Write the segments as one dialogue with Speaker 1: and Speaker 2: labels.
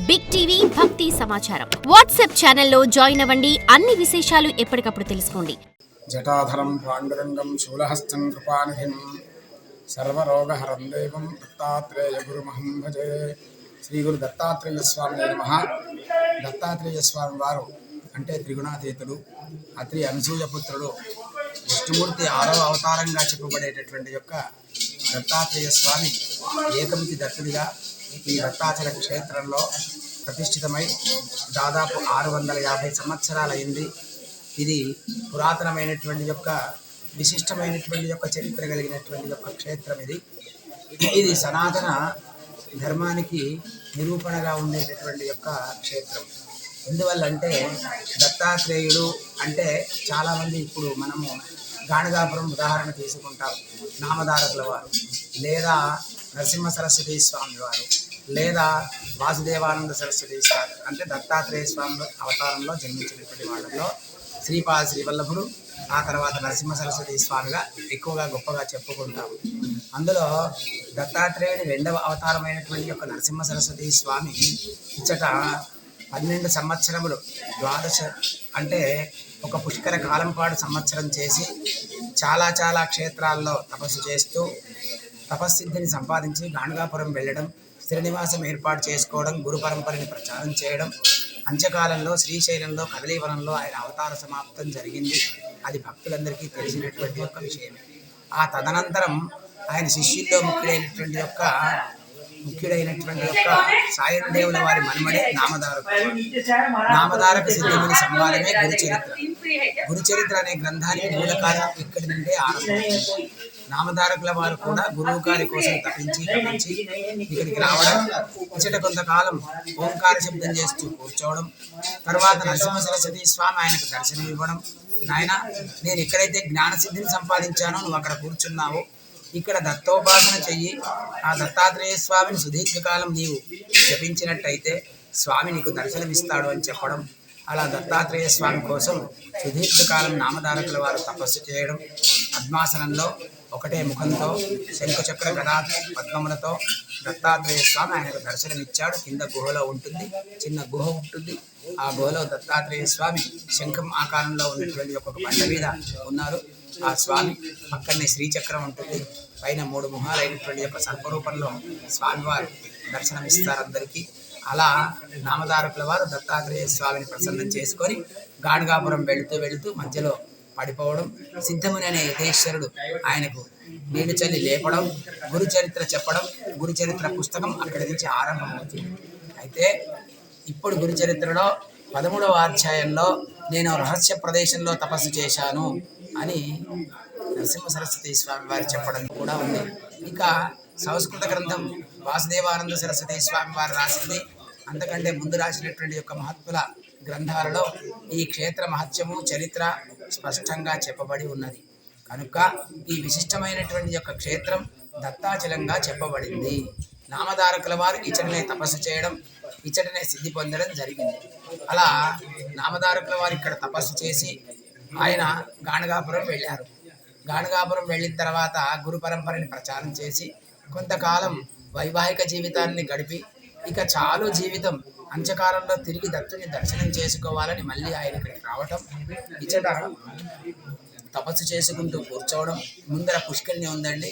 Speaker 1: Big TV భక్తి సమాచారం WhatsApp ఛానల్లో జాయిన్ అవ్వండి. అన్ని విశేషాలు ఎప్పటికప్పుడు తెలుసుకోండి.
Speaker 2: జటాధరం పాండురంగం శూలహస్తం కృపానిధిం సర్వరోగహరం దేవం దత్తాత్రేయ గురుమహం భజే. శ్రీ గురు దత్తాత్రేయ స్వామి నమః. దత్తాత్రేయ స్వామి వారు అంటే త్రిగుణాతీతుడు, అత్రి అనసూయపుత్రుడు, విష్ణుమూర్తి 6వ అవతారంగా చెప్పబడేటటువంటి యొక్క దత్తాత్రేయ స్వామి ఏకమితి దత్తుడిగా ఈ దత్తాచల క్షేత్రంలో ప్రతిష్ఠితమై దాదాపు 650 సంవత్సరాలైంది. ఇది పురాతనమైనటువంటి యొక్క విశిష్టమైనటువంటి యొక్క చరిత్ర కలిగినటువంటి యొక్క క్షేత్రం. ఇది సనాతన ధర్మానికి నిరూపణగా ఉండేటటువంటి యొక్క క్షేత్రం. ఎందువల్లంటే దత్తాత్రేయుడు అంటే చాలామంది ఇప్పుడు మనము గాణగాపురం ఉదాహరణ తీసుకుంటాం. నామధారకుల వారు, లేదా నరసింహ సరస్వతి స్వామి వారు, లేదా వాసుదేవానంద సరస్వతి స్వామి అంటే దత్తాత్రేయ స్వామి అవతారంలో జన్మించినటువంటి వాళ్ళలో శ్రీపాద శ్రీవల్లభుడు, ఆ తర్వాత నరసింహ సరస్వతి స్వామిగా ఎక్కువగా గొప్పగా చెప్పుకుంటాము. అందులో దత్తాత్రేయుడి 2వ అవతారమైనటువంటి యొక్క నరసింహ సరస్వతి స్వామి ఇచ్చట 12 సంవత్సరములు, ద్వాదశ అంటే ఒక పుష్కర కాలం పాటు సంవత్సరం చేసి చాలా క్షేత్రాల్లో తపస్సు చేస్తూ తపస్సిద్ధిని సంపాదించి గాణగాపురం వెళ్ళడం, స్థిరనివాసం ఏర్పాటు చేసుకోవడం, గురు పరంపరని ప్రచారం చేయడం. అంత్యకాలంలో శ్రీశైలంలో కదలీవనంలో ఆయన అవతార సమాప్తం జరిగింది. అది భక్తులందరికీ తెలిసినటువంటి యొక్క విషయం. ఆ తదనంతరం ఆయన శిష్యుల్లో ముఖ్యుడైనటువంటి యొక్క సాయం దేవుల వారి మన్మడే నామధారక సిద్ధముని సంవాదమే గురుచరిత్ర అనే గ్రంథానికి మూల కారణం ఇక్కడి నుండే ఆరంభం. నామధారకుల వారు కూడా గురువు గారి కోసం తప్పించి ఇక్కడికి రావడం, ఇచ్చట కొంతకాలం ఓంకార శబ్దం చేస్తూ కూర్చోవడం, తర్వాత నరసింహ సరస్వతి స్వామి ఆయనకు దర్శనం ఇవ్వడం. నాయన, నేను ఎక్కడైతే జ్ఞానసిద్ధిని సంపాదించానో నువ్వు అక్కడ కూర్చున్నావు, ఇక్కడ దత్తోపాసన చెయ్యి. ఆ దత్తాత్రేయ స్వామిని సుదీర్ఘకాలం నీవు జపించినట్టయితే స్వామి నీకు దర్శనమిస్తాడు అని చెప్పడం. అలా దత్తాత్రేయ స్వామి కోసం సుదీర్ఘకాలం నామధారకుల వారు తపస్సు చేయడం. పద్మాసనంలో ఒకటే ముఖంతో శంఖచక్ర గదా పద్మములతో దత్తాత్రేయ స్వామి ఆయనకు దర్శనమిచ్చాడు. కింద గుహలో ఉంటుంది, చిన్న గుహ ఉంటుంది. ఆ గుహలో దత్తాత్రేయ స్వామి శంఖం ఆకారంలో ఉన్నటువంటి ఒక బండ మీద ఉన్నారు. ఆ స్వామి పక్కనే శ్రీచక్రం ఉంటుంది. పైన 3 ముఖాలైనటువంటి యొక్క సర్పరూపంలో స్వామివారు దర్శనమిస్తారు అందరికీ. అలా నామధారకుల వారు దత్తాత్రేయ స్వామిని ప్రసన్నం చేసుకొని గాణగాపురం వెళుతూ మధ్యలో పడిపోవడం, సిద్ధముని అనే యతేశ్వరుడు ఆయనకు నీళ్లు చల్లి లేపడం, గురుచరిత్ర చెప్పడం. గురుచరిత్ర పుస్తకం అక్కడి నుంచి ఆరంభమవుతుంది. అయితే ఇప్పుడు గురుచరిత్రలో 13వ అధ్యాయంలో నేను రహస్య ప్రదేశంలో తపస్సు చేశాను అని నరసింహ సరస్వతి స్వామి వారు చెప్పడం కూడా ఉంది. ఇక సంస్కృత గ్రంథం వాసుదేవానంద సరస్వతి స్వామి వారు రాసింది. అంతకంటే ముందు రాసినటువంటి యొక్క మహత్తుల గ్రంథాలలో ఈ క్షేత్ర మహత్యము చరిత్ర స్పష్టంగా చెప్పబడి ఉన్నది. కనుక ఈ విశిష్టమైనటువంటి యొక్క క్షేత్రం దత్తాచలంగా చెప్పబడింది. నామధారకుల వారు ఇచ్చటనే తపస్సు చేయడం, ఇచ్చటనే సిద్ధి పొందడం జరిగింది. అలా నామధారకుల వారు ఇక్కడ తపస్సు చేసి ఆయన గాణగాపురం వెళ్ళారు. గాణగాపురం వెళ్ళిన తర్వాత గురు పరంపరని ప్రచారం చేసి కొంతకాలం వైవాహిక జీవితాన్ని గడిపి ఇక చాలు జీవితం అంత్యకాలంలో తిరిగి దత్తుని దర్శనం చేసుకోవాలని మళ్ళీ ఆయన ఇక్కడికి రావటం, ఇచ్చట తపస్సు చేసుకుంటూ కూర్చోవడం. ముందర పుష్కరిణి ఉందండి.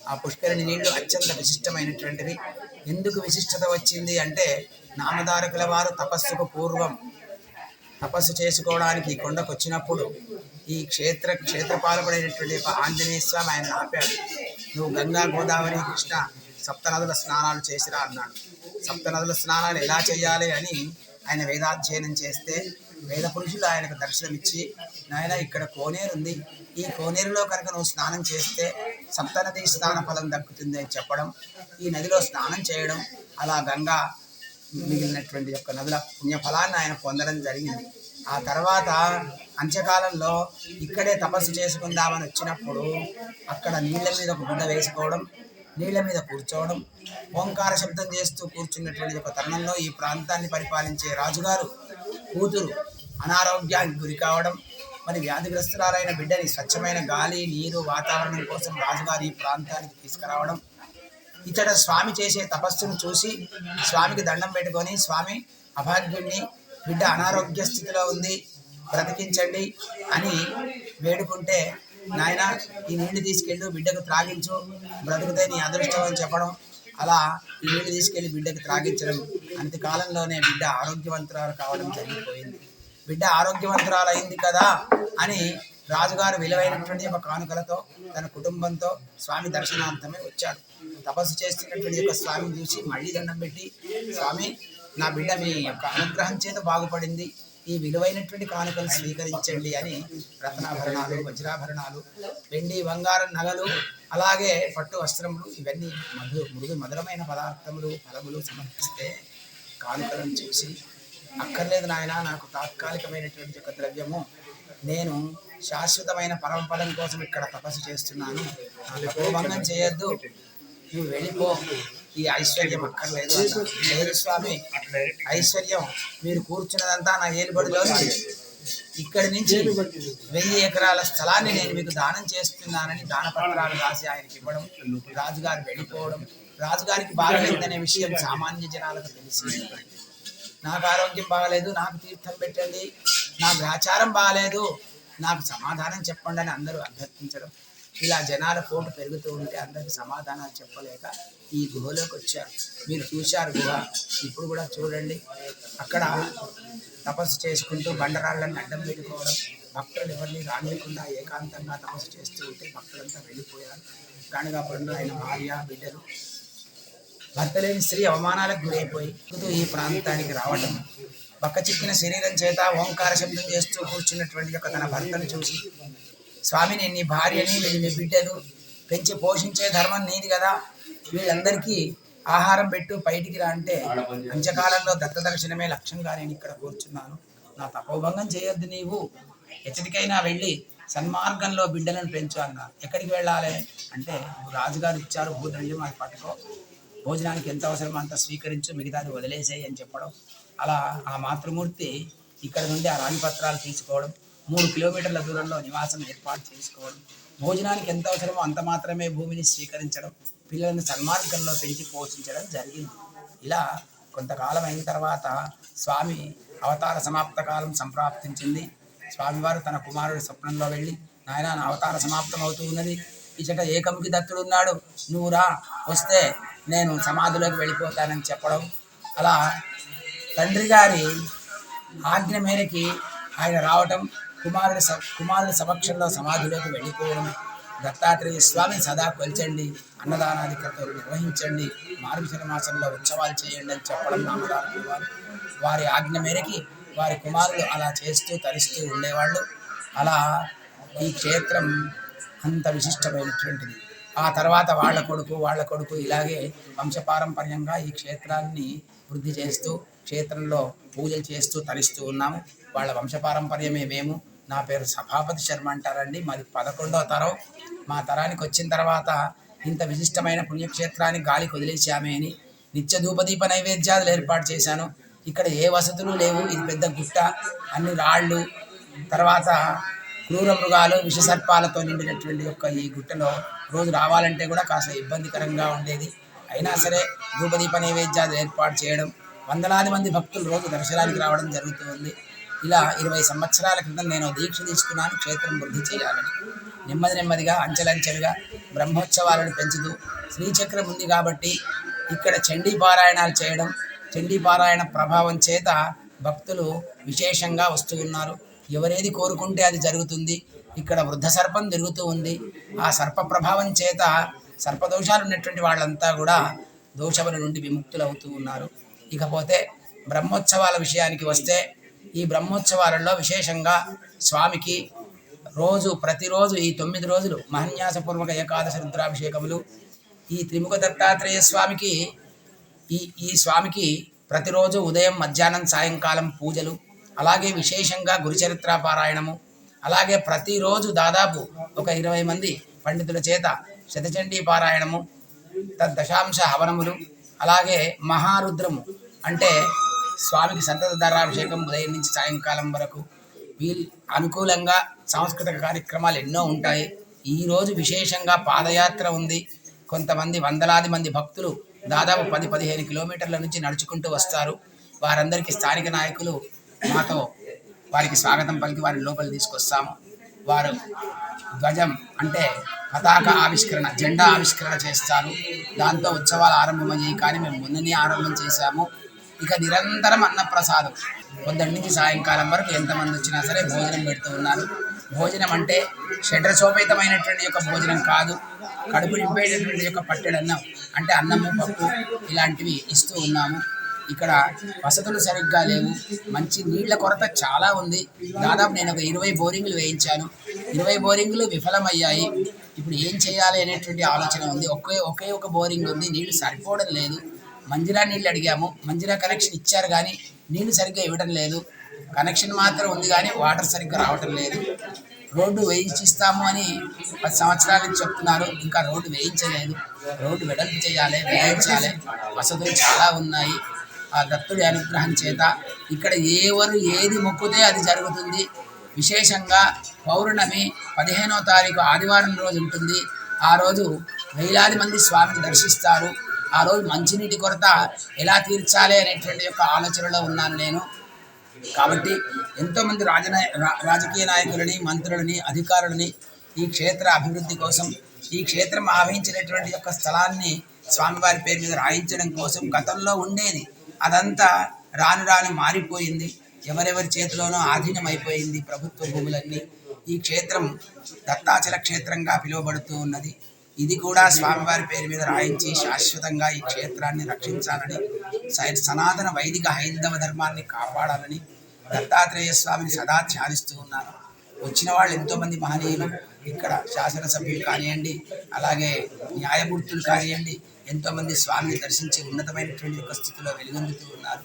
Speaker 2: ఆ పుష్కరిణి నీళ్లు అత్యంత విశిష్టమైనటువంటివి. ఎందుకు విశిష్టత వచ్చింది అంటే నామధారకుల వారు తపస్సుకు పూర్వం తపస్సు చేసుకోవడానికి ఈ కొండకు వచ్చినప్పుడు ఈ క్షేత్రపాలకుడైనటువంటి యొక్క ఆంజనేయ స్వామి ఆయన ఆపాడు. నువ్వు గంగా గోదావరి కృష్ణ 7 నదుల స్నానాలు చేసిరా అన్నాడు. 7 నదుల స్నానాలు ఎలా చేయాలి అని ఆయన వేదాధ్యయనం చేస్తే వేద పురుషులు ఆయనకు దర్శనమిచ్చి, నాయన ఇక్కడ కోనేరు ఉంది, ఈ కోనేరులో కనుక నువ్వు స్నానం చేస్తే 7 నది స్నాన ఫలం దక్కుతుంది అని చెప్పడం, ఈ నదిలో స్నానం చేయడం, అలా గంగా మిగిలినటువంటి యొక్క నదుల పుణ్యఫలాన్ని ఆయన పొందడం జరిగింది. ఆ తర్వాత అంత్యకాలంలో ఇక్కడే తపస్సు చేసుకుందామని వచ్చినప్పుడు అక్కడ నీళ్ళ మీద ఒక గుడ్డ వేసుకోవడం, నీళ్ళ మీద కూర్చోవడం, ఓంకార శబ్దం చేస్తూ కూర్చున్నటువంటి ఒక తరుణంలో ఈ ప్రాంతాన్ని పరిపాలించే రాజుగారు కూతురు అనారోగ్యానికి గురి కావడం, మరి వ్యాధిగ్రస్తురాలైన బిడ్డని స్వచ్ఛమైన గాలి, నీరు, వాతావరణం కోసం రాజుగారు ఈ ప్రాంతానికి తీసుకురావడం, ఇతడ స్వామి చేసే తపస్సును చూసి స్వామికి దండం పెట్టుకొని, స్వామి అభాగ్యుణ్ణి, బిడ్డ అనారోగ్య స్థితిలో ఉంది, బ్రతికించండి అని వేడుకుంటే, నాయన ఈ నీళ్లు తీసుకెళ్ళు, బిడ్డకు త్రాగించు, బ్రతుకుతే నీ అదృష్టం అని చెప్పడం. అలా ఈ నీళ్లు తీసుకెళ్లి బిడ్డకు త్రాగించడం. అంతకాలంలోనే బిడ్డ ఆరోగ్యవంతురాలు కావడం జరిగిపోయింది. బిడ్డ ఆరోగ్యవంతురాలు అయింది కదా అని రాజుగారు విలువైనటువంటి ఒక కానుకలతో తన కుటుంబంతో స్వామి దర్శనార్థమే వచ్చాడు. తపస్సు చేస్తున్నటువంటి యొక్క స్వామిని చూసి మళ్ళీ దండం పెట్టి, స్వామి నా బిడ్డ మీ యొక్క అనుగ్రహం చేత బాగుపడింది, ఈ విలువైనటువంటి కానుకలు స్వీకరించండి అని రత్నాభరణాలు, వజ్రాభరణాలు, వెండి బంగారం నగలు, అలాగే పట్టు వస్త్రములు, ఇవన్నీ మధురమైన పదార్థములు, ఫలములు సమర్పిస్తే కానుకలను చూసి, అక్కర్లేదు నాయన, నాకు తాత్కాలికమైనటువంటి ఒక ద్రవ్యము, నేను శాశ్వతమైన పరమపదం కోసం ఇక్కడ తపస్సు చేస్తున్నాను, నాకు తపోభంగం చేయొద్దు, నువ్వు వెళ్ళిపో, ఈ ఐశ్వర్యం అక్కర్లేదు. లేదు స్వామి, ఐశ్వర్యం మీరు కూర్చున్నదంతా నా ఏలుబడిలో, ఇక్కడి నుంచి 1000 ఎకరాల స్థలాన్ని నేను మీకు దానం చేస్తున్నానని దానపత్రాలు రాసి ఆయనకి ఇవ్వడం, రాజుగారు వెళ్ళిపోవడం. రాజుగారికి బాగలేదనే విషయం సామాన్య జనాలకు తెలిసి, నాకు ఆరోగ్యం బాగలేదు, నాకు తీర్థం పెట్టండి, నా గ్రాచారం బాగలేదు, నాకు సమాధానం చెప్పండి అని అందరూ అభ్యర్థించడం. ఇలా జనాల పోటు పెరుగుతూ ఉంటే అందరికి సమాధానాలు చెప్పలేక ఈ గుహలోకి వచ్చారు. మీరు చూశారు గుహ, ఇప్పుడు కూడా చూడండి. అక్కడ తపస్సు చేసుకుంటూ బండరాళ్ళని అడ్డం పెట్టుకోవడం, భక్తులు ఎవరిని రానియకుండా ఏకాంతంగా తపస్సు చేస్తూ ఉంటే భక్తులంతా వెళ్ళిపోయారు. గాణగాపురంలో ఆయన భార్య, బిడ్డలు, భర్త లేని స్త్రీ అవమానాలకు గురైపోయి ఈ ప్రాంతానికి రావడం, బక్కచిక్కిన శరీరం చేత ఓంకార శబ్దం చేస్తూ కూర్చున్నటువంటి యొక్క తన భర్తను చూసి, స్వామి నేను నీ భార్యని, వీళ్ళు నీ బిడ్డలు, పెంచి పోషించే ధర్మం నీది కదా, వీళ్ళందరికీ ఆహారం పెట్టు, బయటికి రా అంటే, అంత్యకాలంలో దత్తదర్శనమే లక్ష్యంగా నేను ఇక్కడ కూర్చున్నాను, నా తపోభంగం చేయొద్దు, నీవు ఎచ్చటికైనా వెళ్ళి సన్మార్గంలో బిడ్డలను పెంచు అన్నారు. ఎక్కడికి వెళ్ళాలి అంటే, రాజుగారు ఇచ్చారు భూద్రవ్యం, అది పట్టుకో, భోజనానికి ఎంత అవసరమో అంత స్వీకరించు, మిగతాది వదిలేసేయి అని చెప్పడం. అలా ఆ మాతృమూర్తి ఇక్కడ నుండి ఆ రాణిపత్రాలు తీసుకోవడం, 3 కిలోమీటర్ల దూరంలో నివాసం ఏర్పాటు చేసుకోవడం, భోజనానికి ఎంత అవసరమో అంత మాత్రమే భూమిని స్వీకరించడం, పిల్లలను సన్మార్గంలో పెంచి పోషించడం జరిగింది. ఇలా కొంతకాలం అయిన తర్వాత స్వామి అవతార సమాప్త కాలం సంప్రాప్తించింది. స్వామివారు తన కుమారుడి స్వప్నంలో వెళ్ళి, నాయన నా అవతార సమాప్తం అవుతూ ఉన్నది, ఇచ్చట ఏకముఖి దత్తుడు ఉన్నాడు, నువ్వు రా, వస్తే నేను సమాధిలోకి వెళ్ళిపోతానని చెప్పడం. అలా తండ్రి గారి ఆజ్ఞ మేరకి ఆయన రావటం, కుమారుడి సమక్షంలో సమాధిలోకి వెళ్ళిపోవడం, దత్తాత్రేయ స్వామిని సదా కొల్చండి, అన్నదానాది క్రతువులు నిర్వహించండి, మార్గశిర మాసంలో ఉత్సవాలు చేయండి అని చెప్పడం నామదారులు వారు. వారి ఆజ్ఞ మేరకి వారి కుమారులు అలా చేస్తూ తరిస్తూ ఉండేవాళ్ళు. అలా ఈ క్షేత్రం అంత విశిష్టమైనటువంటిది. ఆ తర్వాత వాళ్ళ కొడుకు ఇలాగే వంశపారంపర్యంగా ఈ క్షేత్రాన్ని వృద్ధి చేస్తూ క్షేత్రంలో పూజలు చేస్తూ తరిస్తూ ఉన్నాము. వాళ్ళ వంశపారంపర్యమే మేము. నా పేరు సభాపతి శర్మ అంటారండి, మాది 11వ తరం. మా తరానికి వచ్చిన తర్వాత ఇంత విశిష్టమైన పుణ్యక్షేత్రాన్ని గాలికి వదిలేసామే అని నిత్య ధూపదీప నైవేద్యాలు ఏర్పాటు చేశాను. ఇక్కడ ఏ వసతులు లేవు, ఇది పెద్ద గుట్ట, అన్ని రాళ్ళు, తర్వాత క్రూర మృగాలు, విషసర్పాలతో నిండినటువంటి యొక్క ఈ గుట్టలో రోజు రావాలంటే కూడా కాస్త ఇబ్బందికరంగా ఉండేది. అయినా సరే ధూపదీప నైవేద్యాలు ఏర్పాటు చేయడం, వందలాది మంది భక్తులు రోజు దర్శనానికి రావడం జరుగుతుంది. ఇలా 20 సంవత్సరాల క్రితం నేను దీక్ష తీసుకున్నాను, క్షేత్రం వృద్ధి చేయాలని. నెమ్మదిగా అంచెలంచెలుగా బ్రహ్మోత్సవాలను పెంచుతూ, శ్రీచక్రం ఉంది కాబట్టి ఇక్కడ చండీ పారాయణాలు చేయడం, చండీ పారాయణ ప్రభావం చేత భక్తులు విశేషంగా వస్తూ ఉన్నారు. ఎవరేది కోరుకుంటే అది జరుగుతుంది. ఇక్కడ వృద్ధ సర్పం తిరుగుతూ ఉంది. ఆ సర్ప ప్రభావం చేత సర్పదోషాలు ఉన్నటువంటి వాళ్ళంతా కూడా దోషముల నుండి విముక్తులు అవుతూ ఉన్నారు. ఇకపోతే బ్రహ్మోత్సవాల విషయానికి వస్తే, ఈ బ్రహ్మోత్సవాలలో విశేషంగా స్వామికి ప్రతిరోజు ఈ 9 రోజులు మహన్యాసపూర్వక ఏకాదశి రుద్రాభిషేకములు, ఈ త్రిముఖ దత్తాత్రేయ స్వామికి ఈ స్వామికి ప్రతిరోజు ఉదయం, మధ్యాహ్నం, సాయంకాలం పూజలు, అలాగే విశేషంగా గురుచరిత్ర పారాయణము, అలాగే ప్రతిరోజు దాదాపు ఒక 20 మంది పండితుల చేత శతచండీ పారాయణము, తద్దశాంశ హవనములు, అలాగే మహారుద్రము అంటే స్వామికి సంతత ధారాభిషేకం ఉదయం నుంచి సాయంకాలం వరకు. అనుకూలంగా సాంస్కృతిక కార్యక్రమాలు ఎన్నో ఉంటాయి. ఈరోజు విశేషంగా పాదయాత్ర ఉంది. కొంతమంది వందలాది మంది భక్తులు దాదాపు 10-15 కిలోమీటర్ల నుంచి నడుచుకుంటూ వస్తారు. వారందరికీ స్థానిక నాయకులు మాతో వారికి స్వాగతం పలికి వారిని లోపల తీసుకొస్తాము. వారు ధ్వజం అంటే పతాక ఆవిష్కరణ, జెండా ఆవిష్కరణ చేస్తారు. దాంతో ఉత్సవాలు ఆరంభమయ్యాయి. కానీ మేము మొన్ననే ఆరంభం చేశాము. ఇక నిరంతరం అన్నప్రసాదం పొద్దున్న నుంచి సాయంకాలం వరకు ఎంతమంది వచ్చినా సరే భోజనం పెడుతూ ఉన్నారు. భోజనం అంటే షడ్రసోపేతమైనటువంటి యొక్క భోజనం కాదు, కడుపు నింపేటటువంటి యొక్క పట్టెడన్నం అంటే అన్నము పప్పు ఇలాంటివి ఇస్తూ ఉన్నాము. ఇక్కడ వసతులు సరిగ్గా లేవు, మంచి నీళ్ల కొరత చాలా ఉంది. దాదాపు నేను ఒక 20 బోరింగ్లు వేయించాను. 20 బోరింగ్లు విఫలమయ్యాయి. ఇప్పుడు ఏం చేయాలి అనేటువంటి ఆలోచన ఉంది. ఒకే ఒక బోరింగ్ ఉంది, నీళ్లు సరిపోవడం లేదు. మంజిరా నీళ్ళు అడిగాము, మంజిరా కనెక్షన్ ఇచ్చారు కానీ నీళ్లు సరిగ్గా ఇవ్వడం లేదు. కనెక్షన్ మాత్రం ఉంది కానీ వాటర్ సరిగ్గా రావటం లేదు. రోడ్డు వేయించిస్తాము అని 10 సంవత్సరాల నుంచి చెప్తున్నారు, ఇంకా రోడ్డు వేయించలేదు. రోడ్డు వెడల్పు చేయాలి, వేయించాలి. వసతులు చాలా ఉన్నాయి. ఆ దత్తుడి అనుగ్రహం చేత ఇక్కడ ఎవరు ఏది మొక్కుతే అది జరుగుతుంది. విశేషంగా పౌర్ణమి 15వ తారీఖు ఆదివారం రోజు ఉంటుంది. ఆ రోజు వేలాది మంది స్వామిని దర్శిస్తారు. ఆ రోజు మంచినీటి కొరత ఎలా తీర్చాలి అనేటువంటి యొక్క ఆలోచనలో ఉన్నాను నేను. కాబట్టి ఎంతోమంది రాజకీయ నాయకులని, మంత్రులని, అధికారులని ఈ క్షేత్ర అభివృద్ధి కోసం, ఈ క్షేత్రం ఆవహించినటువంటి యొక్క స్థలాన్ని స్వామివారి పేరు మీద రాయించడం కోసం గతంలో ఉండేది. అదంతా రాను రాను మారిపోయింది. ఎవరెవరి చేతిలోనో ఆధీనం అయిపోయింది ప్రభుత్వ భూములన్నీ. ఈ క్షేత్రం దత్తాచల క్షేత్రంగా పిలువబడుతూ ఉన్నది. ఇది కూడా స్వామివారి పేరు మీద రాయించి శాశ్వతంగా ఈ క్షేత్రాన్ని రక్షించాలని, సనాతన వైదిక హైందవ ధర్మాన్ని కాపాడాలని దత్తాత్రేయ స్వామిని సదా ధ్యానిస్తూ ఉన్నాను. వచ్చిన వాళ్ళు ఎంతోమంది మహనీయులు ఇక్కడ శాసనసభ్యులు కానివ్వండి, అలాగే న్యాయమూర్తులు కానివ్వండి, ఎంతోమంది స్వామిని దర్శించి ఉన్నతమైనటువంటి ఒక స్థితిలో వెలుగొందుతూ ఉన్నారు.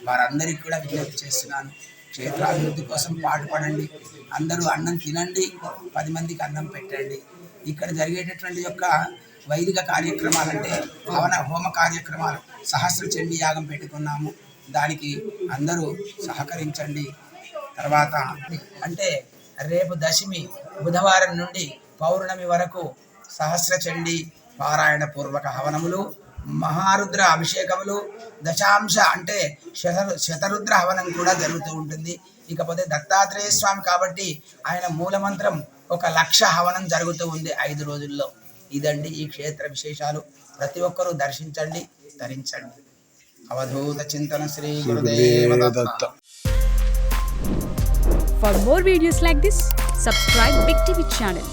Speaker 2: వారందరికీ కూడా విజ్ఞప్తి చేస్తున్నాను, క్షేత్రాభివృద్ధి కోసం పాటుపడండి. అందరూ అన్నం తినండి, 10 మందికి అన్నం పెట్టండి. ఇక్కడ జరిగేటటువంటి యొక్క వైదిక కార్యక్రమాలంటే హోమ కార్యక్రమాలు, సహస్ర చండీ యాగం పెట్టుకున్నాము. దానికి అందరూ సహకరించండి. తర్వాత అంటే రేపు దశమి బుధవారం నుండి పౌర్ణమి వరకు సహస్ర చండీ పారాయణ పూర్వక హవనములు, మహారుద్ర అభిషేకములు, దశాంశ అంటే శతరుద్ర హవనం కూడా జరుగుతూ ఉంటుంది. ఇకపోతే దత్తాత్రేయ స్వామి కాబట్టి ఆయన మూలమంత్రం 1,00,000 హవనం జరుగుతూ ఉంది 5 రోజుల్లో. ఇదండి ఈ క్షేత్ర విశేషాలు. ప్రతి ఒక్కరూ దర్శించండి, ధరించండి. అవధూత చింతన శ్రీ గురుదేవ దత్త.
Speaker 3: For more videos like this, subscribe Big TV channel.